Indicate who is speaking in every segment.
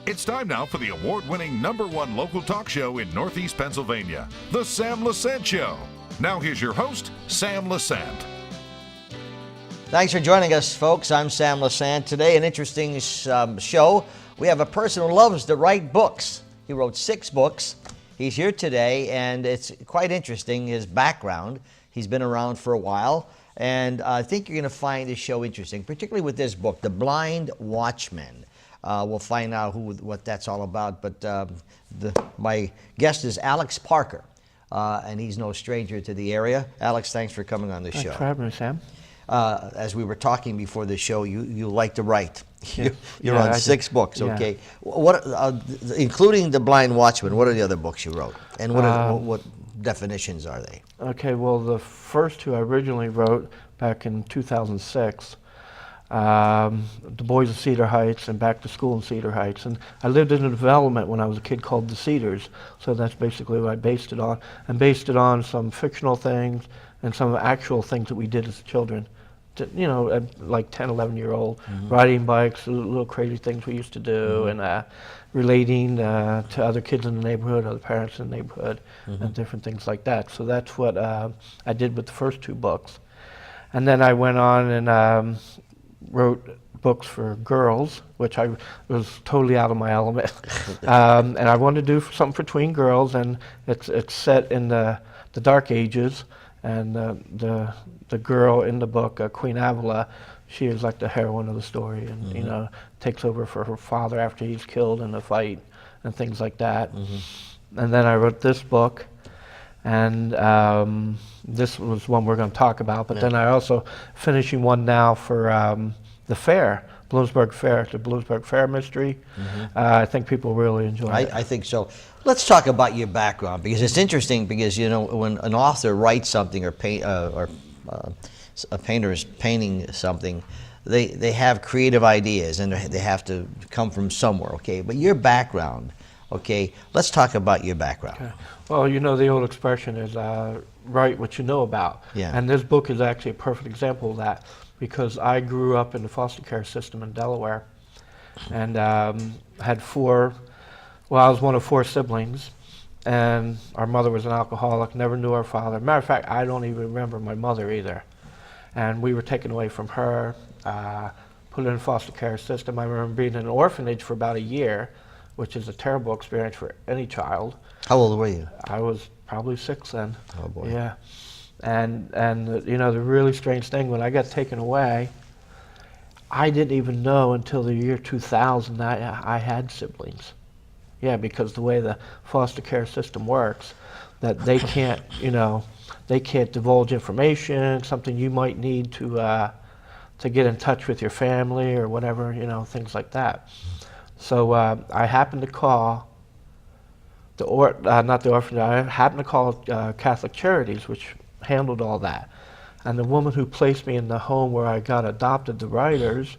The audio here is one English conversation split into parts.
Speaker 1: It's time now for the award-winning #1 local talk show in Northeast Pennsylvania, The Sam Lesante Show. Now here's your host, Sam Lesante.
Speaker 2: Thanks for joining us, folks. I'm Sam Lesante. Today, an interesting show. We have a person who loves to write books. He wrote 6 books. He's here today, and it's quite interesting, his background. He's been around for a while, and I think you're going to find this show interesting, particularly with this book, The Blind Watchman. We'll find out what that's all about, but my guest is Alex Parker, and he's no stranger to the area. Alex, thanks for coming on the show.
Speaker 3: Thanks for having me, Sam.
Speaker 2: As we were talking before the show, you like to write.
Speaker 3: Yeah.
Speaker 2: You're on 6 books, okay? What, including The Blind Watchman, what are the other books you wrote? And what definitions are they?
Speaker 3: Okay, well, the first 2 I originally wrote back in 2006. The Boys of Cedar Heights and Back to School in Cedar Heights. And I lived in a development when I was a kid called The Cedars, so that's basically what I based it on. And based it on some fictional things and some actual things that we did as children. You know, at like 10, 11-year-old, riding bikes, little crazy things we used to do, and relating to other kids in the neighborhood, other parents in the neighborhood, and different things like that. So that's what I did with the first 2 books. And then I went on and wrote books for girls, which I was totally out of my element. And I wanted to do something for tween girls, and it's set in the Dark Ages, and the girl in the book, Queen Avila, she is like the heroine of the story, and you know, takes over for her father after he's killed in a fight and things like that. And then I wrote this book, and this was one we're going to talk about, but then I also finishing one now for the fair, Bloomsburg Fair, the Bloomsburg Fair mystery. I think people really enjoy it.
Speaker 2: I think so. Let's talk about your background, because it's interesting, because you know, when an author writes something, or a painter is painting something, they have creative ideas, and they have to come from somewhere, okay? But your background, okay, let's talk about your background.
Speaker 3: Okay. Well, you know, the old expression is write what you know about.
Speaker 2: Yeah.
Speaker 3: And this book is actually a perfect example of that, because I grew up in the foster care system in Delaware, and had 4, well, I was one of 4 siblings, and our mother was an alcoholic, never knew our father. Matter of fact, I don't even remember my mother either. And we were taken away from her, put in a foster care system. I remember being in an orphanage for about a year, which is a terrible experience for any child.
Speaker 2: How old were you?
Speaker 3: I was probably 6 then.
Speaker 2: Oh boy.
Speaker 3: Yeah. And you know, the really strange thing, when I got taken away, I didn't even know until the year 2000 that I had siblings. Yeah, because the way the foster care system works, that they can't, you know, they can't divulge information, something you might need to get in touch with your family or whatever, you know, things like that. So I happened to call not the orphanage, I happened to call Catholic Charities, which handled all that. And the woman who placed me in the home where I got adopted, the Writers,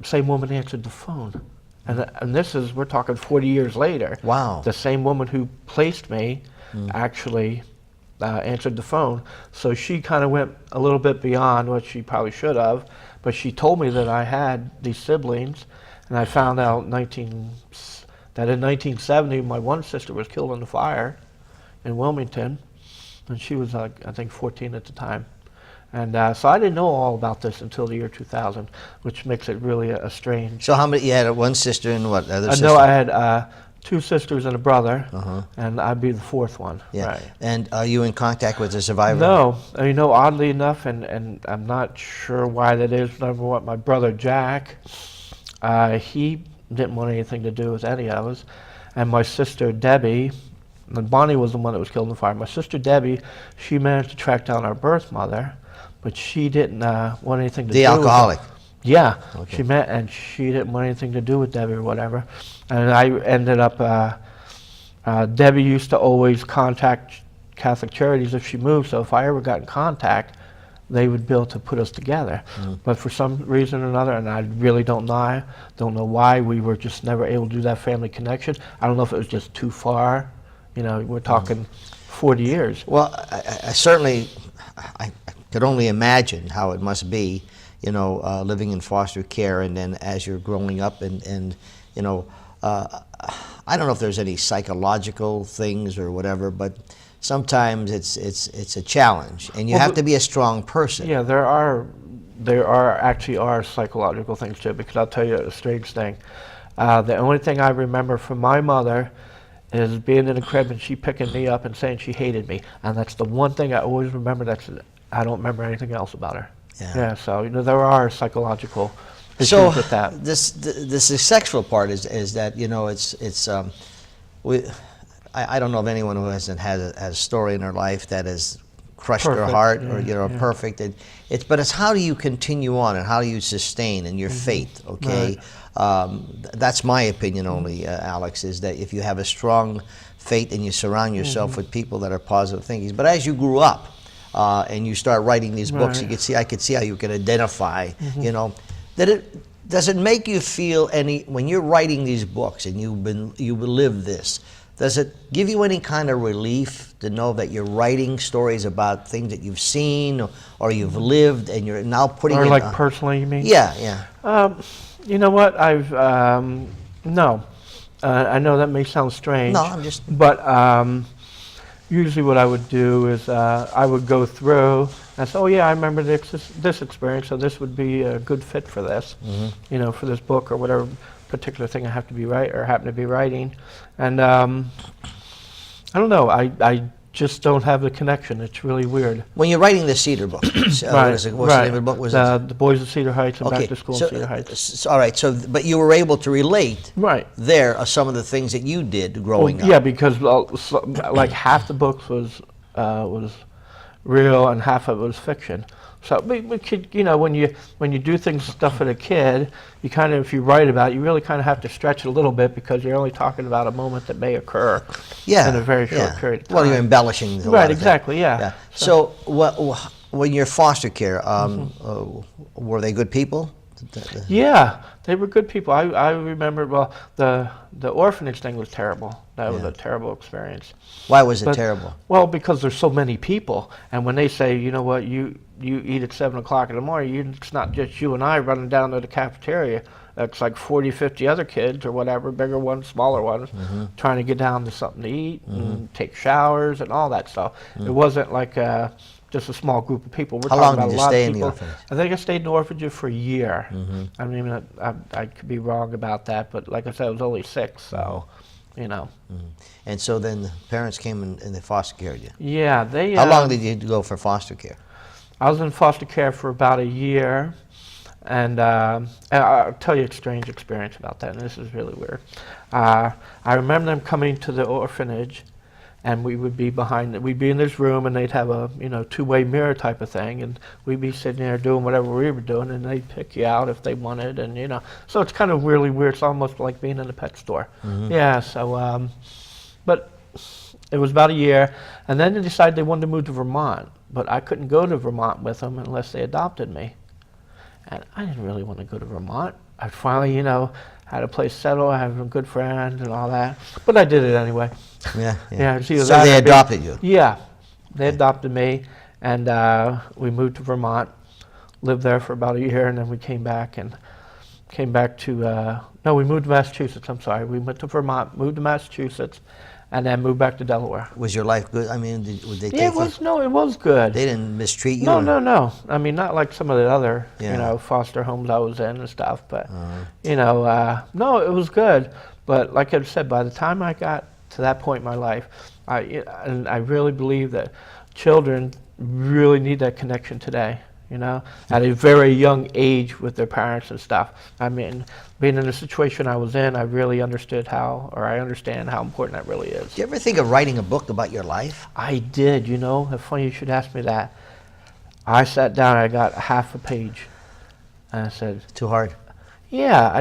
Speaker 3: same woman answered the phone. And this is, we're talking 40 years later.
Speaker 2: Wow.
Speaker 3: The same woman who placed me actually answered the phone. So she kind of went a little bit beyond what she probably should have, but she told me that I had these siblings, and I found out that in 1970 my one sister was killed in the fire in Wilmington, and she was like, I think 14 at the time. And so I didn't know all about this until the year 2000, which makes it really a strange.
Speaker 2: So how many, you had one sister and what other sister?
Speaker 3: No, I had 2 sisters and a brother, and I'd be the 4th one.
Speaker 2: Yeah.
Speaker 3: Right.
Speaker 2: And are you in contact with the survivor?
Speaker 3: No, you know, oddly enough, and I'm not sure why that is. Number one, my brother Jack, he didn't want anything to do with any of us, and my sister Debbie, and Bonnie was the one that was killed in the fire. My sister Debbie, she managed to track down our birth mother, but she didn't want anything to do with
Speaker 2: the alcoholic.
Speaker 3: Yeah,
Speaker 2: Okay.
Speaker 3: she met, and she didn't want anything to do with Debbie or whatever. And I ended up, Debbie used to always contact Catholic Charities if she moved, so if I ever got in contact, they would be able to put us together. But for some reason or another, and I really don't know why, we were just never able to do that family connection. I don't know if it was just too far. You know, we're talking 40 years.
Speaker 2: Well, I certainly, I could only imagine how it must be living in foster care, and then as you're growing up, and I don't know if there's any psychological things or whatever, but sometimes it's a challenge, and you have to be a strong person.
Speaker 3: Yeah, there actually are psychological things too, because I'll tell you a strange thing. The only thing I remember from my mother is being in the crib and she picking me up and saying she hated me, and that's the one thing I always remember. I don't remember anything else about her. Yeah, so there are psychological issues with that.
Speaker 2: This sexual part is that I don't know of anyone who hasn't had a story in their life that has crushed their heart, or perfect. But it's how do you continue on, and how do you sustain in your faith? Okay, that's my opinion only, Alex, is that if you have a strong faith and you surround yourself with people that are positive thinkers. But as you grew up and you start writing these books, I could see how you can identify. Does it make you feel when you're writing these books and you live this? Does it give you any kind of relief to know that you're writing stories about things that you've seen or you've lived, and you're now putting it
Speaker 3: like personally, you mean?
Speaker 2: Yeah.
Speaker 3: You know what? No. I know that may sound strange.
Speaker 2: No, I'm just.
Speaker 3: But usually what I would do is I would go through and say, oh yeah, I remember this experience, so this would be a good fit for this, for this book or whatever particular thing I have to be happen to be writing. And I don't know, I just don't have the connection. It's really weird.
Speaker 2: When you're writing the Cedar book, what's the name of the book?
Speaker 3: The Boys of Cedar Heights and Back to School in Cedar Heights.
Speaker 2: All right, but you were able to relate there are some of the things that you did growing up.
Speaker 3: Yeah, because like half the books was real and half of it was fiction. So we could, when you do stuff with a kid, you kind of, if you write about it, you really kind of have to stretch it a little bit, because you're only talking about a moment that may occur in a very short period of time.
Speaker 2: Well, you're embellishing.
Speaker 3: Exactly. Yeah.
Speaker 2: So when you're foster care, were they good people?
Speaker 3: Yeah, they were good people. I remember, the orphanage thing was terrible. That was a terrible experience.
Speaker 2: Why was it terrible?
Speaker 3: Well, because there's so many people, and when they say, you know what, you eat at 7 o'clock in the morning, it's not just you and I running down to the cafeteria. It's like 40, 50 other kids or whatever, bigger ones, smaller ones, trying to get down to something to eat and take showers and all that stuff. It wasn't like just a small group of people.
Speaker 2: How long did you stay in the orphanage?
Speaker 3: I think I stayed in the orphanage for a year. I mean, I could be wrong about that, but like I said, I was only 6, so,
Speaker 2: And so then the parents came and they foster cared you?
Speaker 3: Yeah, they...
Speaker 2: How long did you go for foster care?
Speaker 3: I was in foster care for about a year, and I'll tell you a strange experience about that, and this is really weird. I remember them coming to the orphanage, and we would be we'd be in this room, and they'd have a two-way mirror type of thing, and we'd be sitting there doing whatever we were doing, and they'd pick you out if they wanted, and so it's kind of really weird. It's almost like being in a pet store. Yeah. So, but it was about a year, and then they decided they wanted to move to Vermont, but I couldn't go to Vermont with them unless they adopted me, and I didn't really want to go to Vermont. I finally, had a place settled, I have a good friend and all that, but I did it anyway. Yeah.
Speaker 2: So they adopted you?
Speaker 3: Yeah, they adopted me, and we moved to Vermont, lived there for about a year, and then we came back to, we moved to Massachusetts, I'm sorry. We went to Vermont, moved to Massachusetts, and then moved back to Delaware.
Speaker 2: Was your life good? I mean, would they take
Speaker 3: it was good.
Speaker 2: They didn't mistreat you?
Speaker 3: No. I mean, not like some of the other, foster homes I was in and stuff, but, no, it was good. But like I said, by the time I got to that point in my life, I really believe that children really need that connection today, at a very young age with their parents and stuff. I mean, being in the situation I was in, I really understand how important that really is.
Speaker 2: Did you ever think of writing a book about your life?
Speaker 3: I did, It's funny you should ask me that. I sat down, I got half a page, and I said...
Speaker 2: Too hard?
Speaker 3: Yeah,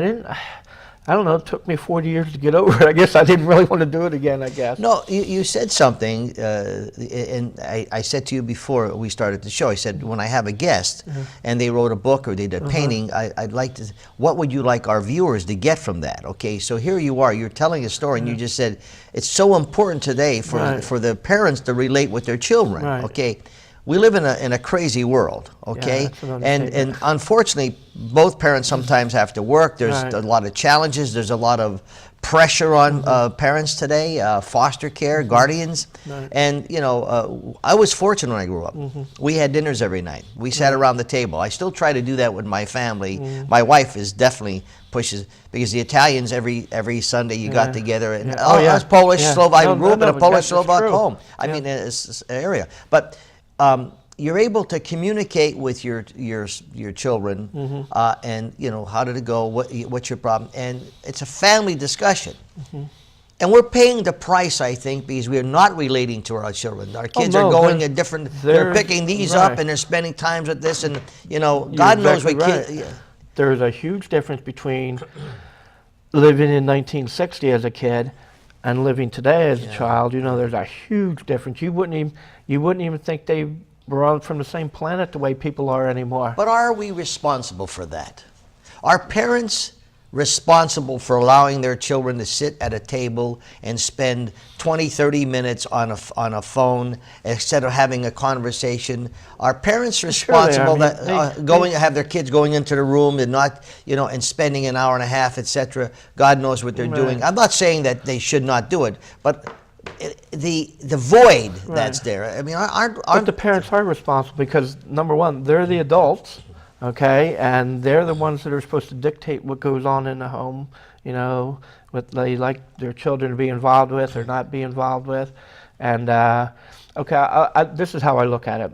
Speaker 3: I don't know, it took me 40 years to get over it. I guess I didn't really want to do it again, I guess.
Speaker 2: No, you said something, and I said to you before we started the show, I said, when I have a guest and they wrote a book or they did a painting, I'd like to, what would you like our viewers to get from that? Okay, so here you are, you're telling a story, and you just said, it's so important today for the parents to relate with their children, okay? we live in a crazy world, okay?
Speaker 3: Yeah, that's an
Speaker 2: and
Speaker 3: understatement.
Speaker 2: unfortunately, both parents sometimes have to work. There's
Speaker 3: Right.
Speaker 2: a lot of challenges. There's a lot of pressure on parents today, foster care, guardians.
Speaker 3: Right.
Speaker 2: And, you know, I was fortunate when I grew up. We had dinners every night. We sat around the table. I still try to do that with my family. My wife is definitely pushes, because the Italians every Sunday you got together. And,
Speaker 3: Yeah. Oh,
Speaker 2: I
Speaker 3: yeah.
Speaker 2: was Polish,
Speaker 3: Yeah.
Speaker 2: Slovak. I
Speaker 3: No,
Speaker 2: grew
Speaker 3: no,
Speaker 2: up in
Speaker 3: no,
Speaker 2: a
Speaker 3: but
Speaker 2: Polish
Speaker 3: that's
Speaker 2: Slovak
Speaker 3: true.
Speaker 2: home. I
Speaker 3: Yeah.
Speaker 2: mean, it's an area. But you're able to communicate with your children, and you know, how did it go? What's your problem? And it's a family discussion. And we're paying the price, I think, because we're not relating to our children. Our kids
Speaker 3: no,
Speaker 2: are going
Speaker 3: they're-
Speaker 2: a different. They're
Speaker 3: they're-
Speaker 2: picking these up,
Speaker 3: right.
Speaker 2: and they're spending times with this, and you know,
Speaker 3: You're
Speaker 2: God knows what
Speaker 3: exactly right.
Speaker 2: kids. Yeah.
Speaker 3: There's a huge difference between living in 1960 as a kid and living today as a child. You know, there's a huge difference. You wouldn't even think they were on from the same planet the way people are anymore.
Speaker 2: But are we responsible for that? Are parents responsible for allowing their children to sit at a table and spend 20, 30 minutes on a phone instead of having a conversation? Are parents responsible
Speaker 3: Sure they are.
Speaker 2: that have their kids going into the room and not, you know, and spending an hour and a half, etc.? God knows what they're doing. I'm not saying that they should not do it, but the void that's there. I mean,
Speaker 3: But the parents are responsible because, number one, they're the adults, okay, and they're the ones that are supposed to dictate what goes on in the home, you know, what they like their children to be involved with or not be involved with. And, okay, this is how I look at it.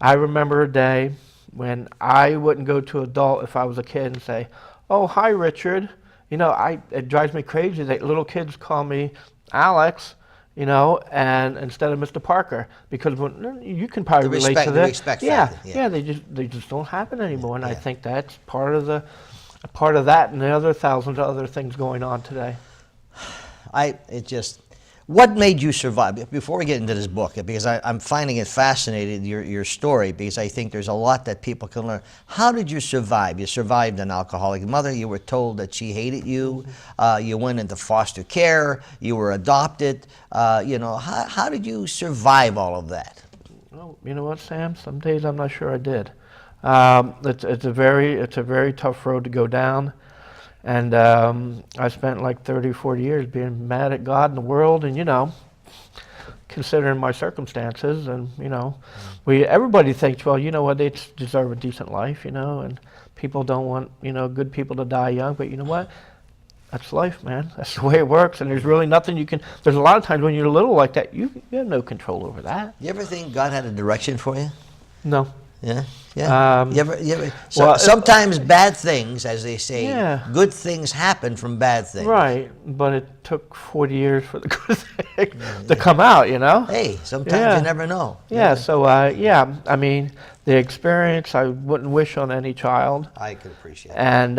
Speaker 3: I remember a day when I wouldn't go to an adult if I was a kid and say, "Oh, hi, Richard." You know, it drives me crazy that little kids call me Alex, you know, and instead of Mr. Parker, because you can probably relate to
Speaker 2: the
Speaker 3: that.
Speaker 2: respect
Speaker 3: Yeah,
Speaker 2: factor, yeah.
Speaker 3: yeah, they just don't happen anymore, and I think that's part of that, and the other thousands of other things going on today.
Speaker 2: What made you survive? Before we get into this book, because I'm finding it fascinating, your story, because I think there's a lot that people can learn. How did you survive? You survived an alcoholic mother. You were told that she hated you. You went into foster care. You were adopted. You know, how did you survive all of that?
Speaker 3: Well, you know what, Sam? Some days I'm not sure I did. It's a very tough road to go down. And I spent like 30, 40 years being mad at God and the world, and, you know, considering my circumstances. And, you know, everybody thinks, well, you know what, they deserve a decent life, you know, and people don't want, you know, good people to die young. But you know what? That's life, man. That's the way it works. And there's really nothing you can, there's a lot of times when you're little like that, you have no control over that.
Speaker 2: You ever think God had a direction for you?
Speaker 3: No.
Speaker 2: Yeah, yeah.
Speaker 3: Um,
Speaker 2: you ever,
Speaker 3: well,
Speaker 2: sometimes bad things, as they say,
Speaker 3: Yeah.
Speaker 2: good things happen from bad things.
Speaker 3: Right, but it took 40 years for the good thing to come out, you know?
Speaker 2: Hey, sometimes
Speaker 3: Yeah.
Speaker 2: you never know.
Speaker 3: Yeah, so, yeah, I mean, the experience I wouldn't wish on any child.
Speaker 2: I can appreciate it.
Speaker 3: And,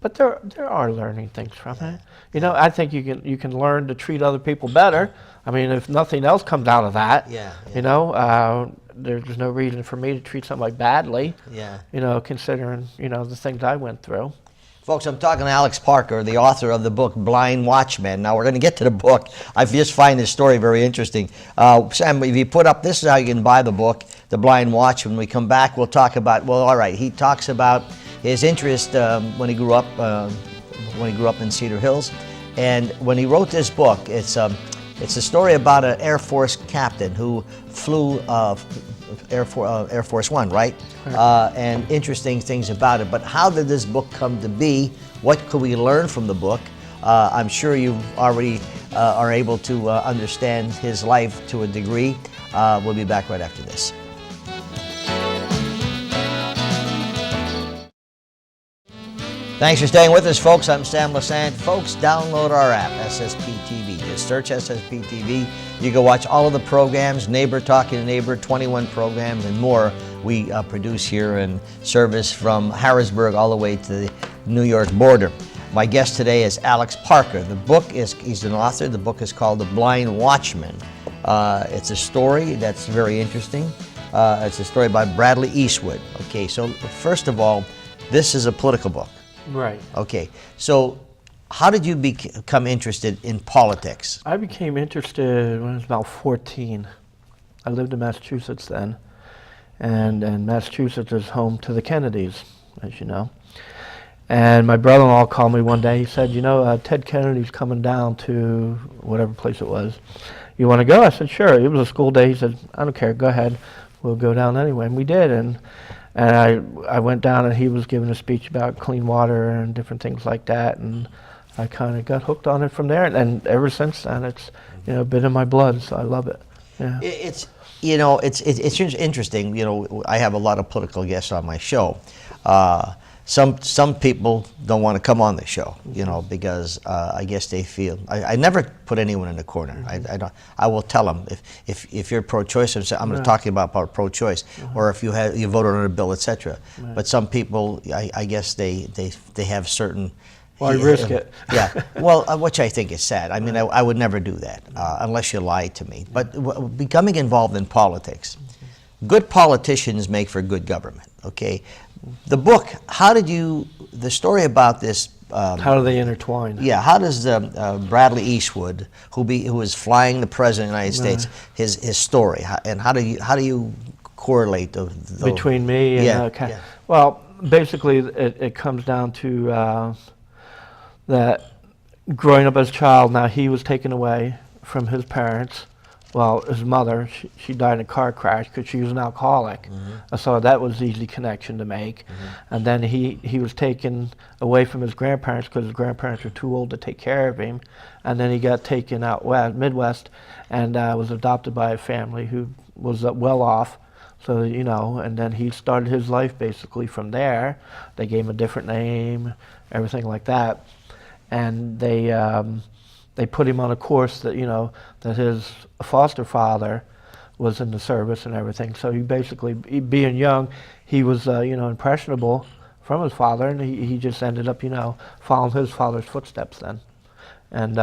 Speaker 3: but there are learning things from it. You know, I think you can learn to treat other people better. I mean, if nothing else comes out of that, you know, there's no reason for me to treat somebody badly, you know, considering, you know, the things I went through.
Speaker 2: Folks, I'm talking to Alex Parker, the author of the book Blind Watchman. Now, we're going to get to the book. I just find this story very interesting. Sam, if you put up, this is how you can buy the book, The Blind Watchman. When we come back, we'll talk about, well, all right, he talks about his interest when he grew up in Cedar Hills. And when he wrote this book, it's a story about an Air Force captain who flew Air Force One, right? And interesting things about it. But how did this book come to be? What could we learn from the book? I'm sure you already are able to understand his life to a degree. We'll be back right after this. Thanks for staying with us, folks. I'm Sam Lesante. Folks, download our app, SSP TV. Just search SSP TV. You can watch all of the programs, Neighbor Talking to Neighbor, 21 programs, and more we produce here in service from Harrisburg all the way to the New York border. My guest today is Alex Parker. The book he's an author. The book is called The Blind Watchman. It's a story that's very interesting. It's a story by Bradley Eastwood. Okay, so first of all, this is a political book.
Speaker 3: Right.
Speaker 2: Okay, so how did you become interested in politics?
Speaker 3: I became interested when I was about 14. I lived in Massachusetts then, and Massachusetts is home to the Kennedys, as you know. And my brother-in-law called me one day. He said, Ted Kennedy's coming down to whatever place it was. You want to go? I said, sure. It was a school day. He said, I don't care. Go ahead. We'll go down anyway. And we did. And I went down, and he was giving a speech about clean water and different things like that. And I kind of got hooked on it from there. And ever since then, it's been in my blood. So I love it. Yeah.
Speaker 2: It's interesting. I have a lot of political guests on my show. Some people don't want to come on the show, because I guess they feel I never put anyone in the corner.
Speaker 3: Mm-hmm.
Speaker 2: I will tell them if you're pro-choice, I'm going to talk about pro-choice, or if you voted on a bill, etc. But some people, I guess they have certain.
Speaker 3: Well, I risk it.
Speaker 2: Yeah. Well, which I think is sad. I mean, I would never do that unless you lie to me. But becoming involved in politics, good politicians make for good government. Okay. The book, the story about this...
Speaker 3: how do they intertwine?
Speaker 2: Yeah, how does Bradley Eastwood, who is flying the President of the United States, his story, and how do you correlate
Speaker 3: between me and...
Speaker 2: Yeah.
Speaker 3: Well, basically, it comes down to that growing up as a child, now he was taken away from his parents. Well, his mother, she died in a car crash because she was an alcoholic. Mm-hmm. So that was an easy connection to make. Mm-hmm. And then he was taken away from his grandparents because his grandparents were too old to take care of him. And then he got taken out Midwest, and was adopted by a family who was well off. So, and then he started his life basically from there. They gave him a different name, everything like that. And they put him on a course that, that his foster father was in the service and everything. So he basically, being young, he was, impressionable from his father, and he just ended up, following his father's footsteps then. And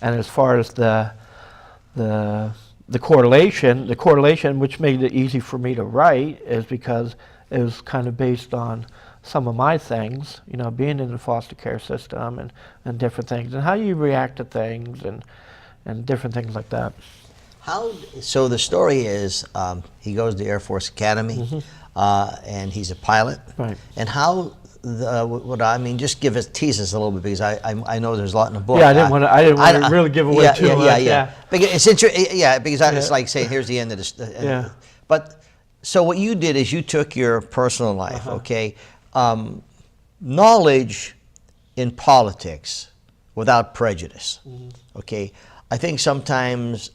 Speaker 3: as far as the correlation, which made it easy for me to write, is because it was kind of based on some of my things, being in the foster care system and different things, and how you react to things and different things like that.
Speaker 2: So the story is he goes to Air Force Academy, mm-hmm. And he's a pilot.
Speaker 3: Right.
Speaker 2: And how just tease us a little bit, because I know there's a lot in the book.
Speaker 3: Yeah, I didn't want to really give away too much.
Speaker 2: Yeah. Because it's like saying here's the end of this.
Speaker 3: Yeah.
Speaker 2: But so what you did is you took your personal life, okay. Knowledge in politics without prejudice. Mm-hmm. Okay, I think sometimes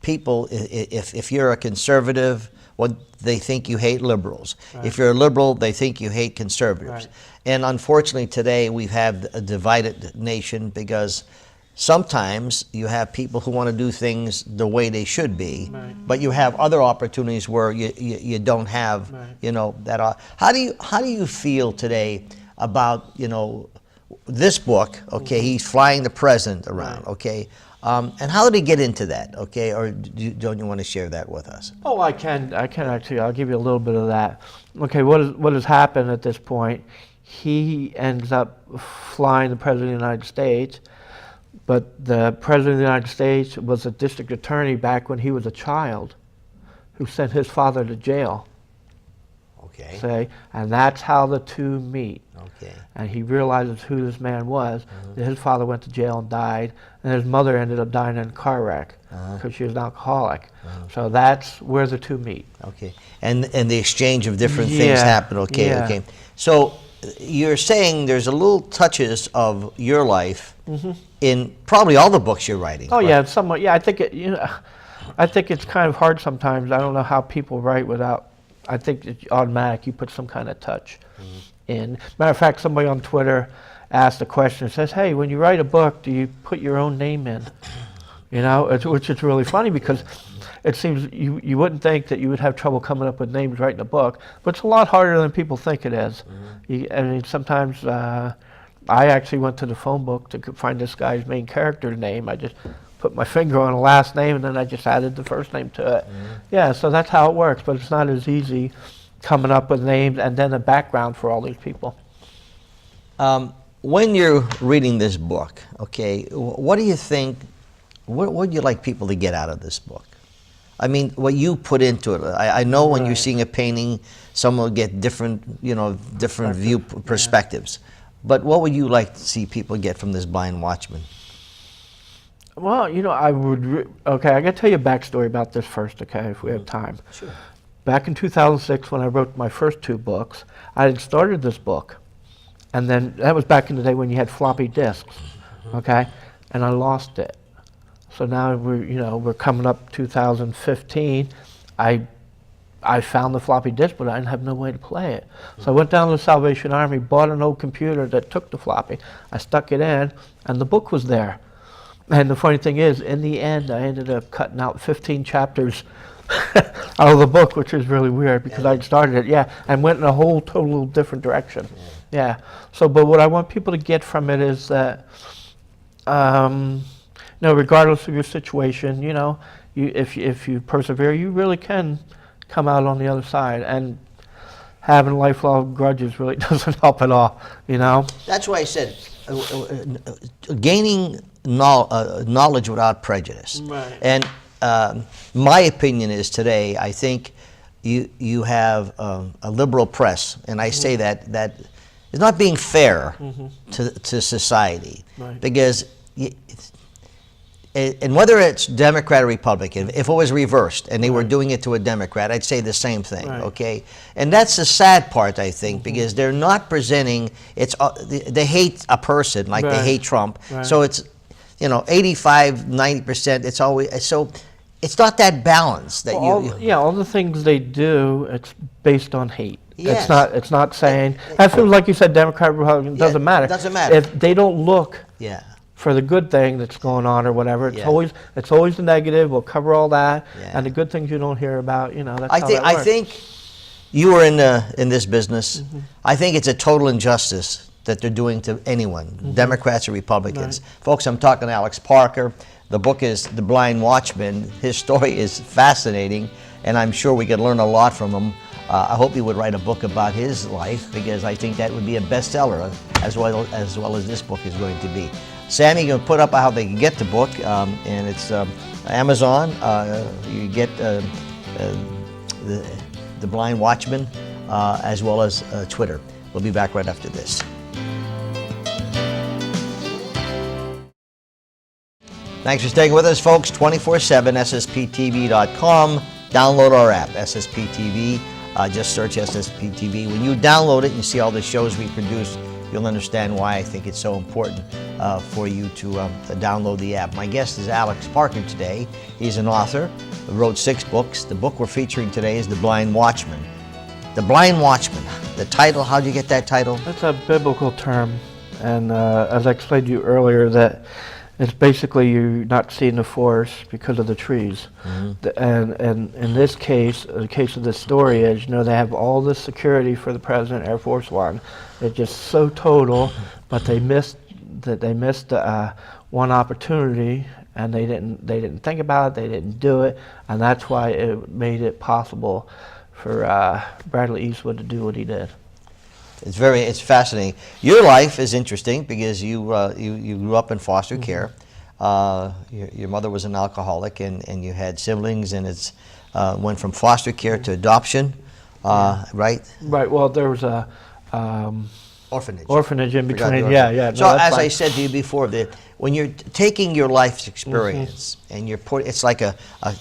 Speaker 2: people, if you're a conservative, they think you hate liberals. Right. If you're a liberal, they think you hate conservatives. Right. And unfortunately, today we have a divided nation because sometimes you have people who want to do things the way they should be, right. but you have other opportunities where you don't have, right. that. How do you feel today about, this book, okay, mm-hmm. he's flying the president around, right. okay, and how did he get into that, okay, or don't you want to share that with us?
Speaker 3: Oh, I can actually, I'll give you a little bit of that. Okay, what has happened at this point, he ends up flying the President of the United States. But the President of the United States was a district attorney back when he was a child who sent his father to jail.
Speaker 2: Okay.
Speaker 3: And that's how the two meet.
Speaker 2: Okay.
Speaker 3: And he realizes who this man was. Mm-hmm. His father went to jail and died, and his mother ended up dying in a car wreck because she was an alcoholic. So that's where the two meet.
Speaker 2: Okay. And the exchange of different things happen. Okay.
Speaker 3: Yeah.
Speaker 2: Okay. So you're saying there's a little touches of your life mm-hmm. in probably all the books you're writing.
Speaker 3: Oh, right? Yeah, somewhat. Yeah, I think I think it's kind of hard sometimes. I don't know how people write without. I think it's automatic. You put some kind of touch mm-hmm. in. Matter of fact, somebody on Twitter asked a question. Says, "Hey, when you write a book, do you put your own name in?" Which is really funny because it seems you wouldn't think that you would have trouble coming up with names writing a book, but it's a lot harder than people think it is. Mm-hmm. Sometimes I actually went to the phone book to find this guy's main character name. I just put my finger on a last name and then I just added the first name to it. Mm-hmm. Yeah, so that's how it works, but it's not as easy coming up with names and then a background for all these people.
Speaker 2: When you're reading this book, okay, what do you think? What would you like people to get out of this book? I mean, what you put into it. I know when you're
Speaker 3: Right.
Speaker 2: seeing a painting, someone will get different, different
Speaker 3: Perspective,
Speaker 2: perspectives. But what would you like to see people get from this Blind Watchman?
Speaker 3: Well, I would. Okay, I got to tell you a backstory about this first. Okay, if we have time.
Speaker 2: Sure.
Speaker 3: Back in 2006, when I wrote my first 2 books, I had started this book, and then that was back in the day when you had floppy disks. Okay, and I lost it. So now we're coming up 2015. I found the floppy disk, but I didn't have no way to play it. So I went down to the Salvation Army, bought an old computer that took the floppy. I stuck it in, and the book was there. And the funny thing is, in the end, I ended up cutting out 15 chapters out of the book, which is really weird because I'd started it, and went in a whole total different direction. Yeah. So, but what I want people to get from it is that, regardless of your situation, if you persevere, you really can come out on the other side. And having lifelong grudges really doesn't help at all.
Speaker 2: That's why I said gaining knowledge without prejudice.
Speaker 3: Right.
Speaker 2: And my opinion is today, I think you have a liberal press, and I say that is not being fair to society,
Speaker 3: Right.
Speaker 2: because. And whether it's Democrat or Republican, if it was reversed and they were doing it to a Democrat, I'd say the same thing,
Speaker 3: Right.
Speaker 2: okay? And that's the sad part, I think, because they're not presenting, they hate a person like they
Speaker 3: Right.
Speaker 2: hate Trump.
Speaker 3: Right.
Speaker 2: So it's, 85, 90%, it's always, so it's not that balance that
Speaker 3: all the things they do, it's based on hate.
Speaker 2: Yes.
Speaker 3: It's not saying, as soon as, like you said, Democrat, Republican, doesn't matter.
Speaker 2: doesn't matter.
Speaker 3: If they don't look
Speaker 2: yeah.
Speaker 3: for the good thing that's going on or whatever, it's
Speaker 2: Yeah.
Speaker 3: always the negative. We'll cover all that,
Speaker 2: Yeah.
Speaker 3: and the good things you don't hear about. That's
Speaker 2: I
Speaker 3: how
Speaker 2: think
Speaker 3: that
Speaker 2: I
Speaker 3: works.
Speaker 2: think you were in this business. I think it's a total injustice that they're doing to anyone, Democrats or Republicans. Folks, I'm talking to Alex Parker. The book is The Blind Watchman. His story is fascinating, and I'm sure we could learn a lot from him. I hope he would write a book about his life, because I think that would be a bestseller, as well as this book is going to be. Sammy, you can put up how they can get the book, and it's Amazon. You get the Blind Watchman, as well as Twitter. We'll be back right after this. Thanks for staying with us, folks. 24/7, SSPTV.com. Download our app, SSPTV. Just search SSPTV. When you download it and you see all the shows we produce, you'll understand why I think it's so important for you to download the app. My guest is Alex Parker today. He's an author, wrote 6 books. The book we're featuring today is The Blind Watchman. The Blind Watchman. The title, how'd you get that title?
Speaker 3: It's a biblical term, and as I explained to you earlier, that it's basically you're not seeing the forest because of the trees. And in this case, the case of this story is, they have all this security for the President, Air Force One. It's just so total, but they missed one opportunity, and they didn't think about it, they didn't do it, and that's why it made it possible for Bradley Eastwood to do what he did.
Speaker 2: It's fascinating. Your life is interesting because you grew up in foster care. Your mother was an alcoholic, and you had siblings, and it's went from foster care to adoption, right?
Speaker 3: Right. Well, there was a orphanage in between. Yeah.
Speaker 2: So as I said to you before, when you're taking your life's experience and it's like a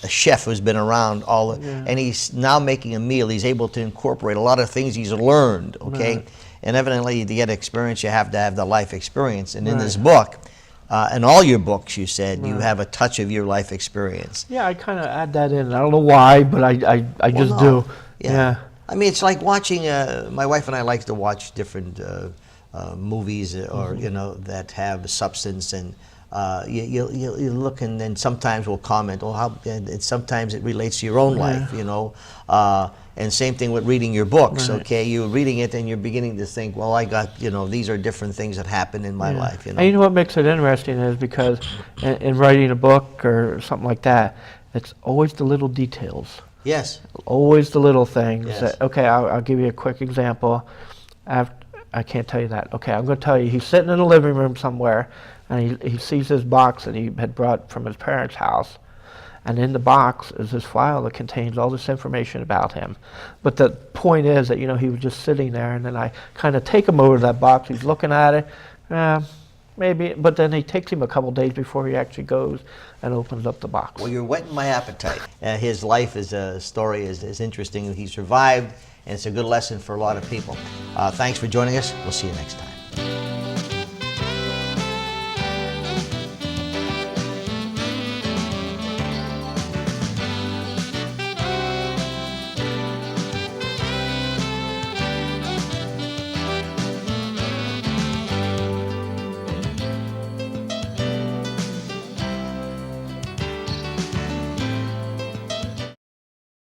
Speaker 2: chef who's been around and he's now making a meal. He's able to incorporate a lot of things he's learned. Okay,
Speaker 3: Right.
Speaker 2: And evidently to get experience, you have to have the life experience. And in this book, in all your books, you said you have a touch of your life experience.
Speaker 3: Yeah, I kind of add that in. I don't know why, but I just do. Yeah.
Speaker 2: I mean, it's like watching. My wife and I like to watch different movies, or that have substance, and you look, and then sometimes we'll comment, and sometimes it relates to your own life, and same thing with reading your books.
Speaker 3: Right.
Speaker 2: Okay, you're reading it and you're beginning to think, well, I got these are different things that happen in my life.
Speaker 3: And you know what makes it interesting is because in writing a book or something like that, it's always the little details.
Speaker 2: Yes.
Speaker 3: Always the little things.
Speaker 2: Yes.
Speaker 3: Okay, I'll give you a quick example. I can't tell you that. Okay, I'm going to tell you. He's sitting in the living room somewhere, and he sees this box that he had brought from his parents' house, And in the box is this file that contains all this information about him. But the point is that, he was just sitting there, and then I kind of take him over to that box. He's looking at it. Maybe, but then it takes him a couple days before he actually goes and opens up the box.
Speaker 2: Well, you're whetting my appetite. His life story is interesting. He survived, and it's a good lesson for a lot of people. Thanks for joining us. We'll see you next time.